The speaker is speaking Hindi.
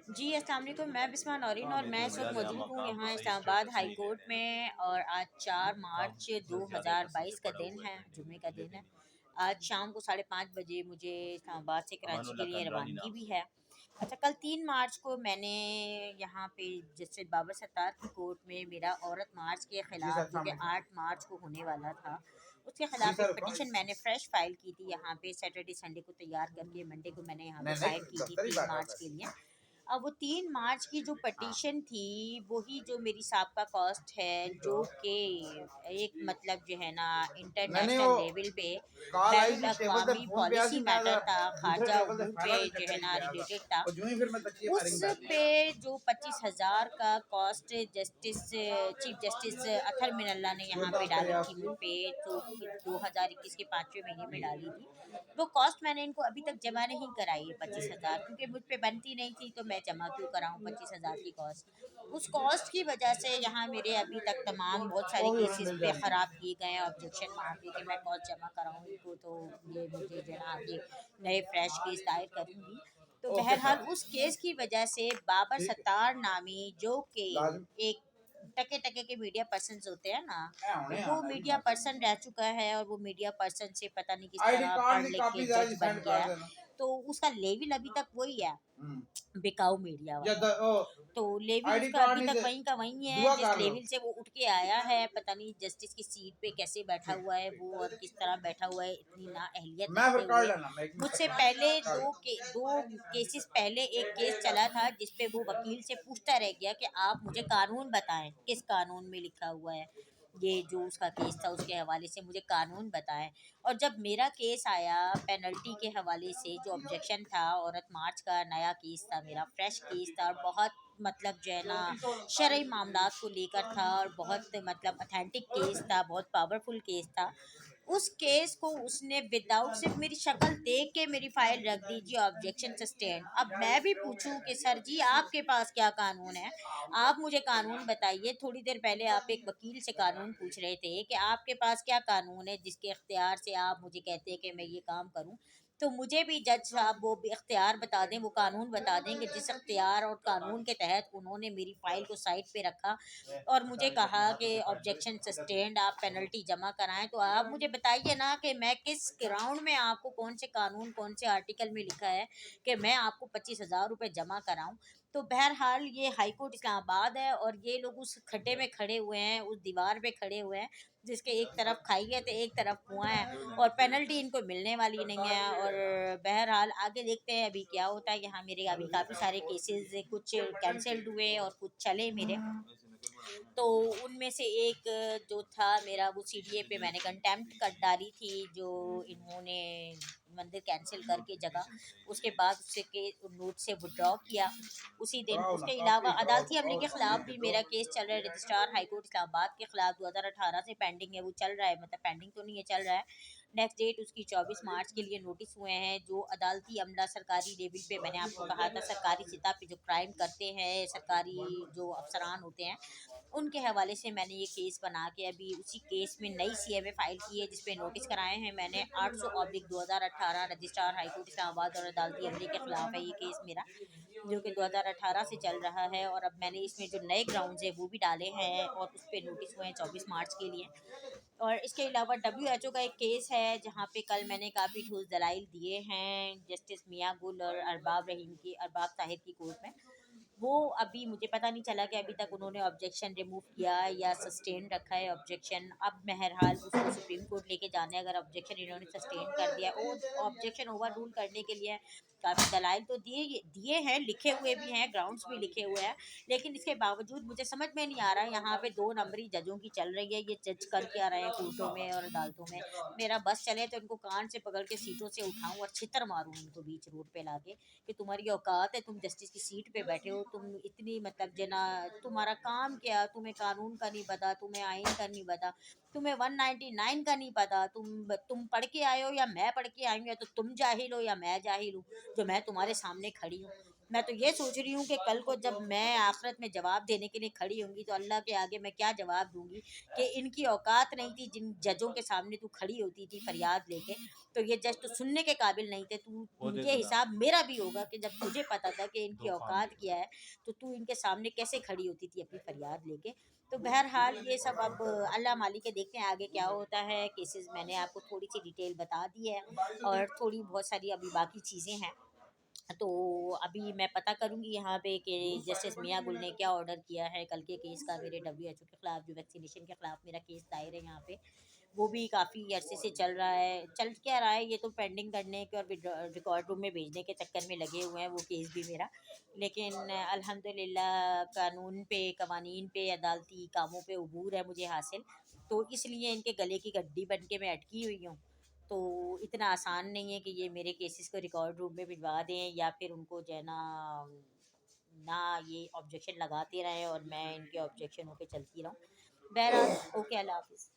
जी, अस्सलाम वालेकुम। मैं बिस्मा नौरीन और मैं इस वक्त मौजूद हूँ यहाँ इस्लामाबाद हाई कोर्ट में। और आज 4 मार्च 2022 का दिन है, जुम्मे का दिन है। आज शाम को 5:30 बजे मुझे इस्लामाबाद से कराची के लिए रवानगी भी है। अच्छा, कल 3 मार्च को मैंने यहाँ पे जस्टिस बाबर सत्तार की कोर्ट में मेरा औरत मार्च के ख़िलाफ़, जो कि 8 मार्च को होने वाला था, उसके ख़िलाफ़ एक पटिशन मैंने फ़्रेश फ़ाइल की थी यहाँ पे। सैटरडे संडे को तैयार करके मंडे को मैंने यहाँ पे फ़ाइल की थी 3 मार्च के लिए। अब वो 3 मार्च की जो पटिशन थी, वही जो मेरी साबका कॉस्ट है, जो कि एक मतलब जो है ना इंटरनेशनल लेवल पे बैनुल अक़वामी पॉलिसी मैटर था, ख़ारजा उमूर पे जो है ना रिलेटेड था। उस पे जो 25,000 का cost justice chief justice Athar Minallah ने यहाँ पे डाली थी मुझ पे, तो 2021 के 5वें महीने में डाली थी। वो कॉस्ट मैंने इनको अभी तक जमा नहीं कराई 25,000, क्योंकि मुझ पे बनती नहीं थी, तो मैं जमा क्यों कराऊँ 25,000 की कॉस्ट। उस कॉस्ट की वजह से यहाँ मेरे अभी तक तमाम बहुत सारे केसेस पे ख़राब किए गए हैं, ऑब्जेक्शन मार के कि मैं कॉस्ट जमा कराऊँ इनको, तो ये मुझे जो है ना आगे नए फ्रेश केस दायर करूँगी। तो बहरहाल उस केस की वजह से बाबर सत्तार नामी, जो कि एक टके टके के मीडिया पर्सन्स होते हैं ना, वो मीडिया पर्सन रह चुका है और वो मीडिया पर्सन से पता नहीं किस तरह पढ़ लिख के जज बन गया है। तो उसका लेवल अभी तक वही है, बिकाऊ मीडिया वाला। तो लेवल उसका अभी तक वहीं का वहीं है, जिस लेवल से वो उठ के आया है। पता नहीं जस्टिस की सीट पे कैसे बैठा हुआ है वो, और किस तरह बैठा हुआ है, इतनी नाअहलियत रखते हुए। मुझसे पहले दो केसेस पहले एक केस चला था, जिसपे वो वकील से पूछता रह गया कि आप मुझे कानून बताएं, किस कानून में लिखा हुआ है ये जो उसका केस था, उसके हवाले से मुझे कानून बताएं। और जब मेरा केस आया पेनल्टी के हवाले से, जो ऑब्जेक्शन था, औरत मार्च का नया केस था, मेरा फ्रेश केस था, और बहुत मतलब जो है ना शरई मामलात को लेकर था, और बहुत मतलब अथेंटिक केस था, बहुत पावरफुल केस था। उस केस को उसने विदाउट सिर्फ मेरी शक्ल देख के मेरी फाइल रख दी, जी ऑब्जेक्शन सस्टेन। अब मैं भी पूछूं कि सर जी आपके पास क्या कानून है, आप मुझे कानून बताइए। थोड़ी देर पहले आप एक वकील से कानून पूछ रहे थे कि आपके पास क्या कानून है जिसके इख्तियार से आप मुझे कहते हैं कि मैं ये काम करूं। तो मुझे भी जज साहब वो भी इख्तियार बता दें, वो कानून बता दें कि जिस इख्तियार और कानून के तहत उन्होंने मेरी फ़ाइल को साइड पे रखा और मुझे कहा कि ऑब्जेक्शन सस्टेन्ड, आप पेनल्टी जमा कराएँ। तो आप मुझे बताइए ना कि मैं किस ग्राउंड में, आपको कौन से कानून, कौन से आर्टिकल में लिखा है कि मैं आपको 25,000 रुपये जमा कराऊँ। तो बहरहाल ये हाई कोर्ट इस्लामाबाद है, और ये लोग उस खड्डे में खड़े हुए हैं, उस दीवार पे खड़े हुए हैं, जिसके एक तरफ खाई है तो एक तरफ कुआँ है, और पेनल्टी इनको मिलने वाली नहीं है। और बहरहाल आगे देखते हैं अभी क्या होता है। यहाँ मेरे अभी काफ़ी सारे केसेस, कुछ कैंसल्ड हुए और कुछ चले मेरे। तो उनमें से एक जो था मेरा, वो सीडीए पे मैंने कंटेम्प्ट कर डाली थी, जो इन्होंने मंदिर कैंसिल करके जगह, उसके बाद उससे के नोट से विड्रॉ किया उसी दिन। उसके अलावा अदालती अमले के ख़िलाफ़ भी मेरा केस चल रहा है, रजिस्ट्रार हाई कोर्ट इस्लामाबाद के ख़िलाफ़ 2018 से पेंडिंग है, वो चल रहा है, मतलब पेंडिंग तो नहीं है, चल रहा है। नेक्स्ट डेट उसकी 24 मार्च के लिए नोटिस हुए हैं। जो अदालती अमला सरकारी लेवल पे, मैंने आपको कहा था सरकारी सतह पे जो क्राइम करते हैं, सरकारी जो अफसरान होते हैं, उनके हवाले से मैंने ये केस बना के अभी उसी केस में नई सीएमए फाइल की है, जिसपे नोटिस कराए हैं मैंने 800/2018 रजिस्ट्रार हाई कोर्ट इस्लामाबाद और अदालती अमले के खिलाफ है ये केस मेरा, जो कि 2018 से चल रहा है। और अब मैंने इसमें जो नए ग्राउंड्स हैं वो भी डाले हैं, और उस पर नोटिस हुए हैं 24 मार्च के लिए। और इसके अलावा डब्ल्यूएचओ का एक केस है, जहाँ पे कल मैंने काफ़ी ठोस दलाइल दिए हैं जस्टिस मियाँ गुल और अरबाब ताहिर की कोर्ट में। वो अभी मुझे पता नहीं चला कि अभी तक उन्होंने ऑब्जेक्शन रिमूव किया या सस्टेन रखा है ऑब्जेक्शन। अब बहरहाल उसको सुप्रीम कोर्ट लेके जाने, अगर ऑब्जेक्शन इन्होंने सस्टेन कर दिया, और ऑब्जेक्शन ओवर रूल करने के लिए काफ़ी दलाइल तो दिए दिए हैं, लिखे हुए भी हैं, ग्राउंड्स भी लिखे हुए हैं। लेकिन इसके बावजूद मुझे समझ में नहीं आ रहा है, यहाँ पे 2 नंबरी जजों की चल रही है, ये जज कर क्या रहे हैं कोर्टों में और अदालतों में। मेरा बस चले तो इनको कान से पकड़ के सीटों से उठाऊं और छितर मारूं उनको बीच रोड पे लाके, कि तुम्हारी औकात है, तुम जस्टिस की सीट पे बैठे हो, तुम इतनी मतलब जना, तुम्हारा काम क्या, तुम्हें कानून का नहीं पता, तुम्हें आइन का नहीं पता, तुम्हें 199 का नहीं पता, तुम पढ़ के आए हो या मैं पढ़ के आई हूँ, या तो तुम जाहिल हो या मैं जाहिल हूँ जो मैं तुम्हारे सामने खड़ी हूँ। मैं तो ये सोच रही हूँ कि कल को जब मैं आखिरत में जवाब देने के लिए खड़ी होंगी तो अल्लाह के आगे मैं क्या जवाब दूंगी कि इनकी औकात नहीं थी, जिन जजों के सामने तू खड़ी होती थी फरियाद लेके, तो ये जज तो सुनने के काबिल नहीं थे। तू ये हिसाब मेरा भी होगा कि जब तुझे पता था कि इनकी औकात क्या है, तो तू इनके सामने कैसे खड़ी होती थी अपनी फरियाद लेके। तो बहरहाल ये सब अब अल्लाह मालिक के, देखते हैं आगे क्या होता है। केसेस मैंने आपको थोड़ी सी डिटेल बता दी है और थोड़ी बहुत सारी अभी बाकी चीज़ें हैं। तो अभी मैं पता करूँगी यहाँ पे कि जस्टिस मियाँ गुल ने क्या ऑर्डर किया है कल के केस का। मेरे डब्ल्यूएचओ के ख़िलाफ़, जो वैक्सीनेशन के ख़िलाफ़ मेरा केस दायर है यहाँ पे, वो भी काफ़ी अरसे से चल रहा है। चल क्या रहा है, ये तो पेंडिंग करने के और रिकॉर्ड रूम में भेजने के चक्कर में लगे हुए हैं वो केस भी मेरा। लेकिन अल्हम्दुलिल्लाह कानून पे, कवानीन पे, अदालती कामों पे अबूर है मुझे हासिल। तो इसलिए इनके गले की गड्डी बन के मैं अटकी हुई हूँ। तो इतना आसान नहीं है कि ये मेरे केसेस को रिकॉर्ड रूम में भिजवा दें या फिर उनको जो है ना ये ऑब्जेक्शन लगाते रहें और मैं इनके ऑब्जेक्शनों पे चलती रहूँ। बहरहाल ओके, अल्लाह हाफ़िज़।